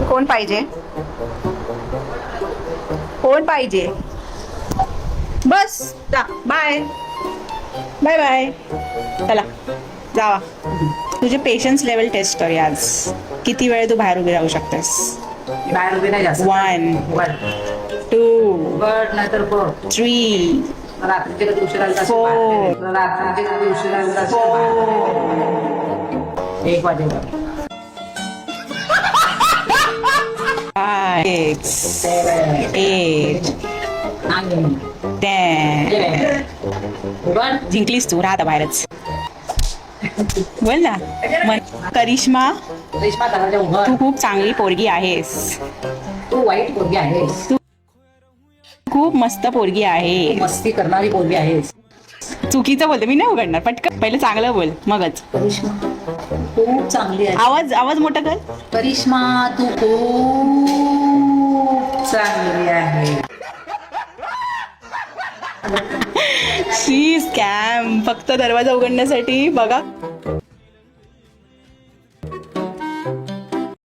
कोण पाहिजे? कोण पाहिजे? बस जा. Bye bye bye. चला जावा. तुझे पेशन्स लेवल टेस्ट करूया आज. किती वेळ तू बाहेर उभी राहू शकतेस? बाहेर उभी नाही जास्त. 1 2 बट नाहीतर बघ 3 रात्रीचे कधी उशिरा येतात. 4 रात्रीचे कधी उशिरा येतात. 1 वाजेला 5 6 8 10. बट जिंकलीस तू. राहता बाहेरच. बोल ना. करिश्मा, रेश्मा घराच्या उभं. तू खूप चांगली पोरगी आहेस. तू वाईट पोरगी आहेस. तू खूप मस्त पोरगी आहे. मस्ती करणारी पोरगी आहेस. चुकीचं बोलते मी. नाही उघडणार. पटकन पहिले चांगलं बोल मगच. करिश्मा खूप चांगली आहे. आवाज आवाज मोठा कर. करिश्मा तू खूप चांगली आहे. शी स्कॅम. फक्त दरवाजा उघडण्यासाठी. बघा